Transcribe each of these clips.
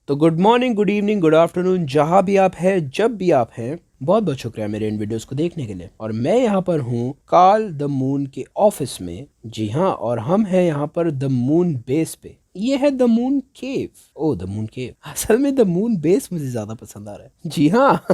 तो good morning, good evening, good afternoon, जहाँ भी आप हैं, जब भी आप हैं, बहुत बहुत शुक्रिया मेरे इन वीडियोस को देखने के लिए। और मैं यहाँ पर हूँ कार्ल द मून के ऑफिस में। जी हाँ, और हम हैं यहाँ पर द मून बेस पे। ये है the moon cave. Oh, the moon cave. असल में द मून बेस मुझे ज्यादा पसंद आ रहा है। जी हाँ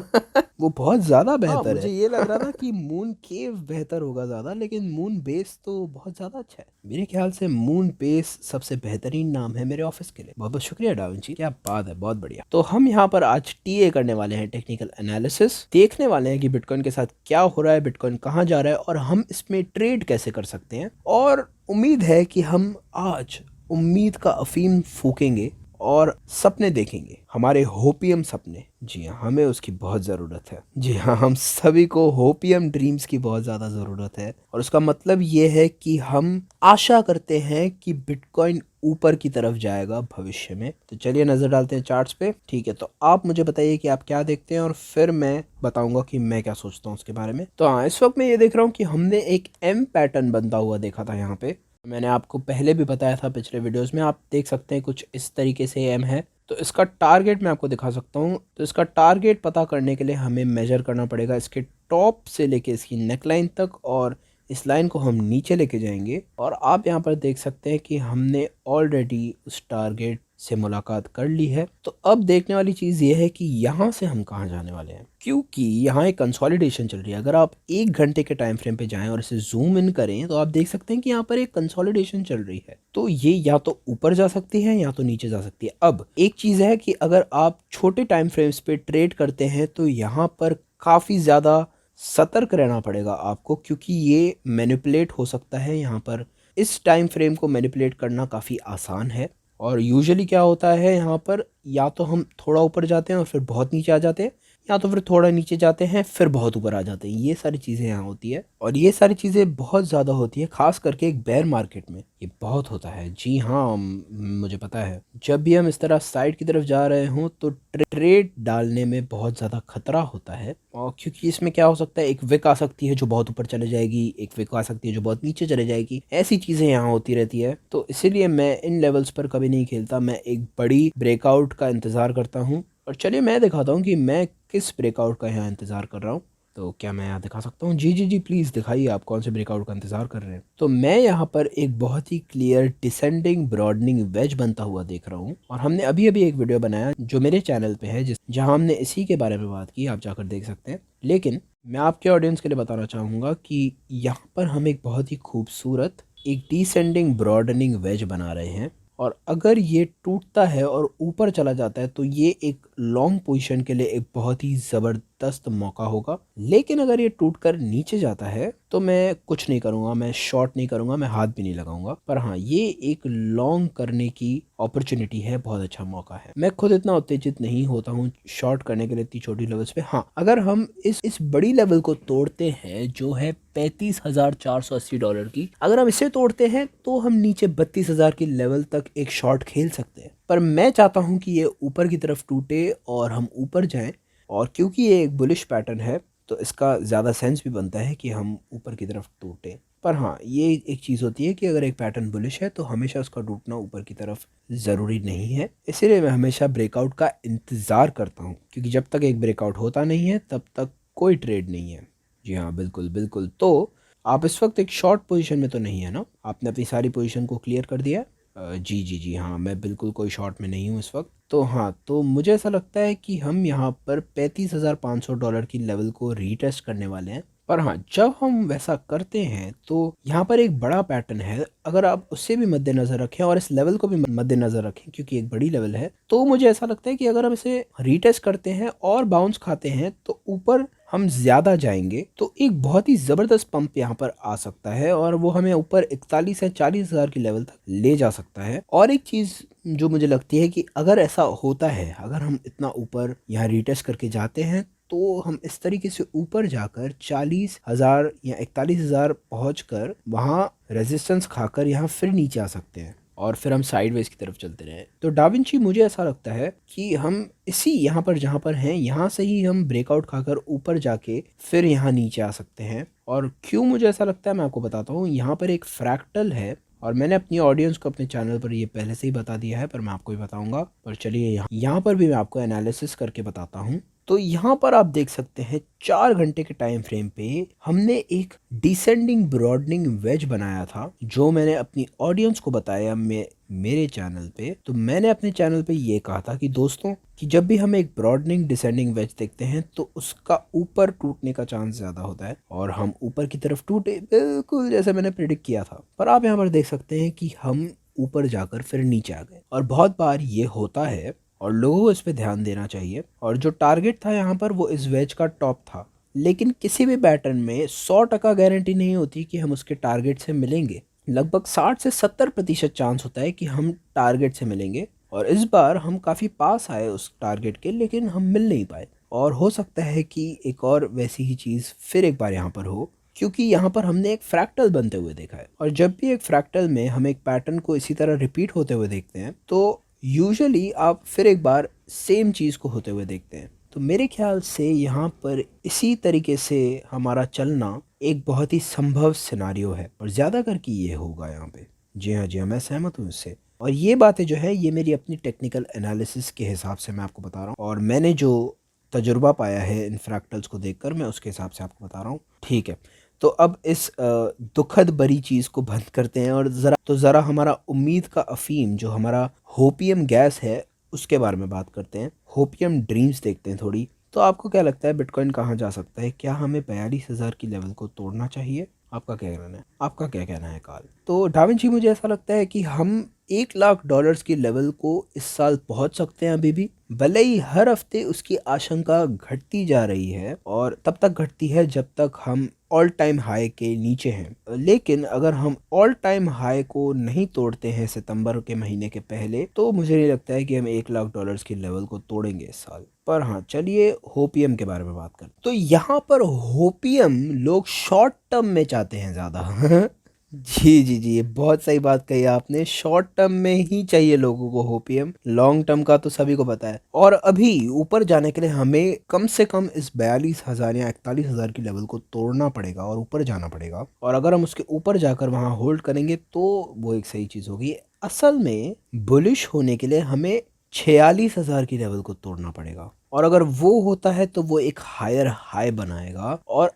वो बहुत ज्यादा बेहतर है। मुझे ये लग रहा था कि मून केव बेहतर होगा ज्यादा, लेकिन मून बेस तो बहुत ज्यादा अच्छा है। मेरे ख्याल से मून बेस सबसे बेहतरीन नाम है मेरे ऑफिस के लिए। बहुत बहुत शुक्रिया डाविंची, क्या बात है, बहुत बढ़िया। तो हम यहाँ पर आज टीए करने वाले हैं, टेक्निकल एनालिसिस। देखने वाले हैं कि बिटकॉइन के साथ क्या हो रहा है, बिटकॉइन कहाँ जा रहा है और हम इसमें ट्रेड कैसे कर सकते हैं। और उम्मीद है कि हम आज उम्मीद का अफीम फूकेंगे और सपने देखेंगे, हमारे होपियम सपने। जी हाँ, हमें उसकी बहुत ज़रूरत है। जी हाँ, हम सभी को होपियम ड्रीम्स की बहुत ज़्यादा ज़रूरत है। और उसका मतलब ये है कि हम आशा करते हैं कि बिटकॉइन ऊपर की तरफ जाएगा भविष्य में। तो चलिए नज़र डालते हैं चार्ट्स पे। ठीक है, तो आप मुझे बताइए कि आप क्या देखते हैं और फिर मैं बताऊंगा कि मैं क्या सोचता हूँ उसके बारे में। तो हाँ, इस वक्त मैं ये देख रहा हूँ कि हमने एक एम पैटर्न बनता हुआ देखा था यहाँ पे। मैंने आपको पहले भी बताया था पिछले वीडियोस में। आप देख सकते हैं कुछ इस तरीके से एम है। तो इसका टारगेट मैं आपको दिखा सकता हूँ। तो इसका टारगेट पता करने के लिए हमें मेजर करना पड़ेगा इसके टॉप से लेके इसकी नेकलाइन तक, और इस लाइन को हम नीचे लेके जाएंगे। और आप यहाँ पर देख सकते हैं कि हमने ऑलरेडी उस टारगेट से मुलाकात कर ली है। तो अब देखने वाली चीज़ ये है कि यहाँ से हम कहाँ जाने वाले हैं, क्योंकि यहाँ एक कंसोलिडेशन चल रही है। अगर आप 1 घंटे के टाइम फ्रेम पे जाएं और इसे जूम इन करें तो आप देख सकते हैं कि यहाँ पर एक कंसोलिडेशन चल रही है। तो ये या तो ऊपर जा सकती है या तो नीचे जा सकती है। अब एक चीज़ है कि अगर आप छोटे टाइम फ्रेम्स पे ट्रेड करते हैं तो यहाँ पर काफ़ी ज़्यादा सतर्क रहना पड़ेगा आपको, क्योंकि ये मैनिपुलेट हो सकता है। यहाँ पर इस टाइम फ्रेम को मैनिपुलेट करना काफ़ी आसान है। और यूजुअली क्या होता है यहाँ पर, या तो हम थोड़ा ऊपर जाते हैं और फिर बहुत नीचे आ जाते हैं, या तो फिर थोड़ा नीचे जाते हैं फिर बहुत ऊपर आ जाते हैं। ये सारी चीज़ें यहाँ होती है, और ये सारी चीज़ें बहुत ज़्यादा होती है, खास करके एक बेयर मार्केट में ये बहुत होता है। जी हाँ, मुझे पता है। जब भी हम इस तरह साइड की तरफ जा रहे हों तो ट्रेड डालने में बहुत ज़्यादा खतरा होता है। और क्योंकि इसमें क्या हो सकता है, एक विक आ सकती है जो बहुत ऊपर चले जाएगी, एक विक आ सकती है जो बहुत नीचे चले जाएगी। ऐसी चीज़ें यहाँ होती रहती है। तो इसीलिए मैं इन लेवल्स पर कभी नहीं खेलता। मैं एक बड़ी ब्रेकआउट का इंतज़ार करता हूँ। और चलिए मैं दिखाता हूँ कि मैं किस ब्रेकआउट का यहाँ इंतज़ार कर रहा हूँ। तो क्या मैं यहाँ दिखा सकता हूँ? जी जी जी, प्लीज़ दिखाइए आप कौन से ब्रेकआउट का इंतज़ार कर रहे हैं। तो मैं यहाँ पर एक बहुत ही क्लियर डिसेंडिंग ब्रॉडनिंग वेज बनता हुआ देख रहा हूँ। और हमने अभी अभी एक वीडियो बनाया जो मेरे चैनल पे है, जहाँ हमने इसी के बारे में बात की, आप जाकर देख सकते हैं। लेकिन मैं आपके ऑडियंस के लिए बताना चाहूँगा कि यहाँ पर हम एक बहुत ही खूबसूरत एक डिसेंडिंग ब्रॉडनिंग वेज बना रहे हैं। और अगर ये टूटता है और ऊपर चला जाता है तो ये एक लॉन्ग पोजीशन के लिए एक बहुत ही ज़बरदस्त मौका होगा। लेकिन अगर ये टूटकर नीचे जाता है तो मैं कुछ नहीं करूँगा, मैं शॉर्ट नहीं करूँगा, मैं हाथ भी नहीं लगाऊंगा। पर हाँ, ये एक लॉन्ग करने की अपॉर्चुनिटी है, बहुत अच्छा मौका है। मैं खुद इतना उत्तेजित नहीं होता हूँ शॉर्ट करने के लिए इतनी छोटी लेवल्स पे। हाँ, अगर हम इस बड़ी लेवल को तोड़ते हैं जो है $35,480 की, अगर हम इसे तोड़ते हैं तो हम नीचे 32,000 की लेवल तक एक शॉर्ट खेल सकते हैं। पर मैं चाहता हूं कि ये ऊपर की तरफ टूटे और हम ऊपर जाएं। और क्योंकि ये एक बुलिश पैटर्न है तो इसका ज़्यादा सेंस भी बनता है कि हम ऊपर की तरफ टूटें। पर हाँ, ये एक चीज़ होती है कि अगर एक पैटर्न बुलिश है तो हमेशा उसका टूटना ऊपर की तरफ ज़रूरी नहीं है। इसीलिए मैं हमेशा ब्रेकआउट का इंतज़ार करता हूँ, क्योंकि जब तक एक ब्रेकआउट होता नहीं है तब तक कोई ट्रेड नहीं है। जी हाँ, बिल्कुल बिल्कुल। तो आप इस वक्त एक शॉर्ट पोजीशन में तो नहीं है ना? आपने अपनी सारी पोजीशन को क्लियर कर दिया है? जी जी जी हाँ, मैं बिल्कुल कोई शॉर्ट में नहीं हूँ इस वक्त। तो हाँ, तो मुझे ऐसा लगता है कि हम यहाँ पर $35,500 की लेवल को रीटेस्ट करने वाले हैं। पर हाँ, जब हम वैसा करते हैं तो यहाँ पर एक बड़ा पैटर्न है, अगर आप उससे भी मद्देनजर रखें और इस लेवल को भी मद्देनजर रखें, क्योंकि एक बड़ी लेवल है, तो मुझे ऐसा लगता है कि अगर हम इसे रीटेस्ट करते हैं और बाउंस खाते हैं तो ऊपर हम ज्यादा जाएंगे तो एक बहुत ही जबरदस्त पंप यहाँ पर आ सकता है, और वो हमें ऊपर 41 या 40,000 की लेवल तक ले जा सकता है। और एक चीज जो मुझे लगती है कि अगर ऐसा होता है, अगर हम इतना ऊपर यहाँ रीटेस्ट करके जाते हैं तो हम इस तरीके से ऊपर जाकर 40,000 या 41,000 पहुँच कर वहाँ रेजिस्टेंस खाकर यहाँ फिर नीचे आ सकते हैं और फिर हम साइडवेज की तरफ चलते रहे। तो डाविंची, मुझे ऐसा लगता है कि हम इसी यहाँ पर जहाँ पर हैं यहाँ से ही हम ब्रेकआउट खाकर ऊपर जाके फिर यहाँ नीचे आ सकते हैं। और क्यों मुझे ऐसा लगता है मैं आपको बताता हूँ। यहाँ पर एक फ्रैक्टल है और मैंने अपनी ऑडियंस को अपने चैनल पर ये पहले से ही बता दिया है, पर मैं आपको भी बताऊंगा। पर चलिए यहाँ पर भी मैं आपको एनालिसिस करके बताता हूँ। तो यहाँ पर आप देख सकते हैं 4 घंटे के टाइम फ्रेम पे हमने एक डिसेंडिंग ब्रॉडनिंग वेज बनाया था, जो मैंने अपनी ऑडियंस को बताया मेरे चैनल पे। तो मैंने अपने चैनल पे ये कहा था कि दोस्तों कि जब भी हम एक ब्रॉडनिंग डिसेंडिंग वेज देखते हैं तो उसका ऊपर टूटने का चांस ज़्यादा होता है, और हम ऊपर की तरफ टूटे बिल्कुल जैसे मैंने प्रिडिक्ट किया था। पर आप यहाँ पर देख सकते हैं कि हम ऊपर जाकर फिर नीचे आ गए, और बहुत बार ये होता है और लोगों को इस पे ध्यान देना चाहिए। और जो टारगेट था यहाँ पर वो इस वेज का टॉप था, लेकिन किसी भी पैटर्न में 100% गारंटी नहीं होती कि हम उसके टारगेट से मिलेंगे। लगभग 60 से 70% चांस होता है कि हम टारगेट से मिलेंगे, और इस बार हम काफ़ी पास आए उस टारगेट के, लेकिन हम मिल नहीं पाए। और हो सकता है कि एक और वैसी ही चीज़ फिर एक बार यहाँ पर हो, क्योंकि यहाँ पर हमने एक फ्रैक्टल बनते हुए देखा है। और जब भी एक फ्रैक्टल में हम एक पैटर्न को इसी तरह रिपीट होते हुए देखते हैं तो यूजुअली आप फिर एक बार सेम चीज़ को होते हुए देखते हैं। तो मेरे ख्याल से यहाँ पर इसी तरीके से हमारा चलना एक बहुत ही संभव सिनारियो है, और ज़्यादा करके ये होगा यहाँ पे। जी हाँ, मैं सहमत हूँ इससे। और ये बातें जो है ये मेरी अपनी टेक्निकल एनालिसिस के हिसाब से मैं आपको बता रहा हूँ, और मैंने जो तजुर्बा पाया है इन फ्रैक्टल्स को देखकर मैं उसके हिसाब से आपको बता रहा हूँ। ठीक है, तो अब इस दुखद बड़ी चीज़ को बंद करते हैं, और ज़रा हमारा उम्मीद का अफीम जो हमारा होपियम गैस है उसके बारे में बात करते हैं। होपियम ड्रीम्स देखते हैं थोड़ी। तो आपको क्या लगता है बिटकॉइन कहाँ जा सकता है? क्या हमें 42,000 की लेवल को तोड़ना चाहिए? आपका क्या कहना है? आपका क्या कहना है काल? तो डाविंची, मुझे ऐसा लगता है कि हम $1,00,000 की लेवल को इस साल पहुंच सकते हैं अभी भी, भले ही हर हफ्ते उसकी आशंका घटती जा रही है, और तब तक घटती है जब तक हम ऑल टाइम हाई के नीचे हैं। लेकिन अगर हम ऑल टाइम हाई को नहीं तोड़ते हैं सितंबर के महीने के पहले, तो मुझे नहीं लगता है कि हम $1,00,000 की लेवल को तोड़ेंगे इस साल। पर हाँ, चलिए होपियम के बारे में बात करते हैं। तो यहाँ पर होपियम लोग शॉर्ट टर्म में चाहते हैं ज़्यादा। जी, ये बहुत सही बात कही आपने। शॉर्ट टर्म में ही चाहिए लोगों को होपीएम, लॉन्ग टर्म का तो सभी को पता है। और अभी ऊपर जाने के लिए हमें कम से कम इस 42,000 या 41,000 की लेवल को तोड़ना पड़ेगा और ऊपर जाना पड़ेगा। और अगर हम उसके ऊपर जाकर वहां होल्ड करेंगे तो वो एक सही चीज होगी। असल में बुलिश होने के लिए हमें 46,000 की लेवल को तोड़ना पड़ेगा, और अगर वो होता है तो वो एक हायर हाई बनाएगा। और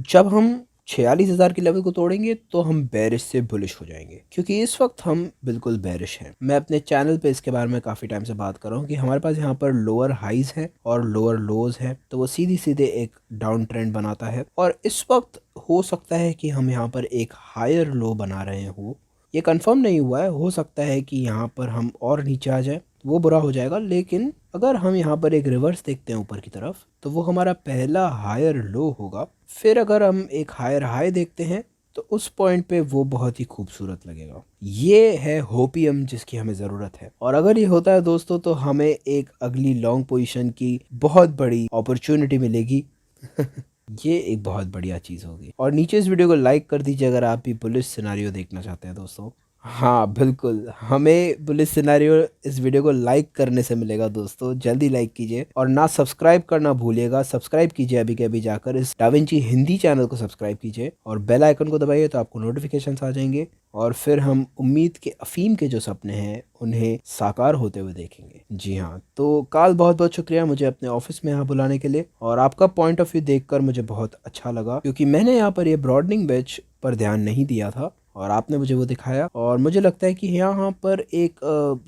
जब हम 46,000 की लेवल को तोड़ेंगे तो हम बेरिश से बुलिश हो जाएंगे, क्योंकि इस वक्त हम बिल्कुल बेरिश हैं। मैं अपने चैनल पे इसके बारे में काफ़ी टाइम से बात कर रहा हूँ कि हमारे पास यहाँ पर लोअर हाइज है और लोअर लोज है, तो वो सीधी सीधे एक डाउन ट्रेंड बनाता है। और इस वक्त हो सकता है कि हम यहाँ पर एक हायर लो बना रहे हो, ये कंफर्म नहीं हुआ है। हो सकता है कि यहाँ पर हम और नीचे आ जाए, वो बुरा हो जाएगा। लेकिन अगर हम यहाँ पर एक रिवर्स देखते हैं ऊपर की तरफ, तो वो हमारा पहला हायर लो होगा। फिर अगर हम एक हायर हाई देखते हैं तो उस पॉइंट पे वो बहुत ही खूबसूरत लगेगा। ये है होपियम जिसकी हमें ज़रूरत है। और अगर ये होता है दोस्तों, तो हमें एक अगली लॉन्ग पोजीशन की बहुत बड़ी अपॉर्चुनिटी मिलेगी। ये एक बहुत बढ़िया चीज़ होगी। और नीचे इस वीडियो को लाइक कर दीजिए अगर आप भी बुलिश सिनारियो देखना चाहते हैं दोस्तों। हाँ बिल्कुल, हमें बुलिश सिनारियो इस वीडियो को लाइक करने से मिलेगा दोस्तों। जल्दी लाइक कीजिए, और ना सब्सक्राइब करना भूलिएगा। सब्सक्राइब कीजिए अभी के अभी जाकर, इस डाविंची हिंदी चैनल को सब्सक्राइब कीजिए और बेल आइकन को दबाइए तो आपको नोटिफिकेशंस आ जाएंगे। और फिर हम उम्मीद के अफीम के जो सपने हैं उन्हें साकार होते हुए देखेंगे। जी हाँ, तो काल बहुत बहुत शुक्रिया मुझे अपने ऑफिस में यहाँ बुलाने के लिए, और आपका पॉइंट ऑफ व्यू देखकर मुझे बहुत अच्छा लगा, क्योंकि मैंने यहाँ पर ये ब्रॉडनिंग वेज पर ध्यान नहीं दिया था और आपने मुझे वो दिखाया। और मुझे लगता है कि यहाँ पर एक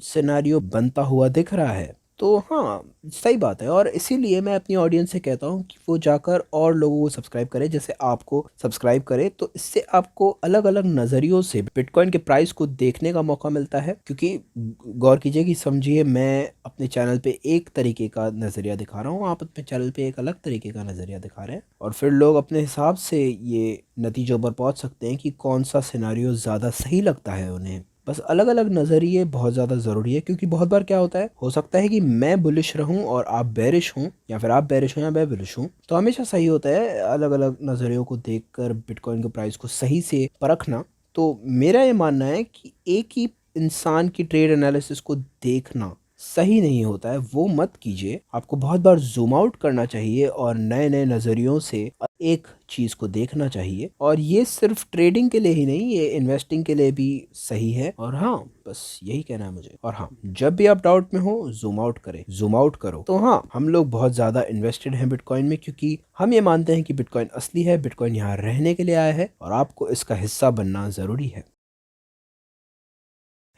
सिनेरियो बनता हुआ दिख रहा है। तो हाँ, सही बात है। और इसीलिए मैं अपनी ऑडियंस से कहता हूँ कि वो जाकर और लोगों को सब्सक्राइब करे, जैसे आपको सब्सक्राइब करे। तो इससे आपको अलग अलग नज़रियों से बिटकॉइन के प्राइस को देखने का मौका मिलता है। क्योंकि गौर कीजिए कि समझिए, मैं अपने चैनल पे एक तरीके का नज़रिया दिखा रहा हूँ, आप अपने चैनल पे एक अलग तरीके का नज़रिया दिखा रहे हैं, और फिर लोग अपने हिसाब से ये नतीजों पर पहुँच सकते हैं कि कौन सा सिनेरियो ज़्यादा सही लगता है उन्हें। बस अलग अलग नज़रिए बहुत ज़्यादा ज़रूरी है, क्योंकि बहुत बार क्या होता है, हो सकता है कि मैं बुलिश रहूं और आप बेरिश हूं, या फिर आप बेरिश हो या मैं बुलिश हूं। तो हमेशा सही होता है अलग अलग नज़रियों को देखकर बिटकॉइन के प्राइस को सही से परखना। तो मेरा ये मानना है कि एक ही इंसान की ट्रेड एनालिसिस को देखना सही नहीं होता है वो मत कीजिए। आपको बहुत बार जूम आउट करना चाहिए और नए नए नज़रियों से एक चीज़ को देखना चाहिए। और ये सिर्फ ट्रेडिंग के लिए ही नहीं, ये इन्वेस्टिंग के लिए भी सही है। और हाँ, बस यही कहना है मुझे। और हाँ, जब भी आप डाउट में हो जूम आउट करें, जूम आउट करो। तो हाँ, हम लोग बहुत ज़्यादा इन्वेस्टेड हैं बिटकॉइन में, क्योंकि हम ये मानते हैं कि बिटकॉइन असली है, बिटकॉइन यहाँ रहने के लिए आया है और आपको इसका हिस्सा बनना ज़रूरी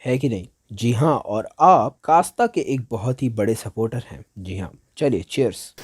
है कि नहीं? जी हाँ, और आप कास्ता के एक बहुत ही बड़े सपोर्टर हैं। जी हाँ, चलिए चीयर्स।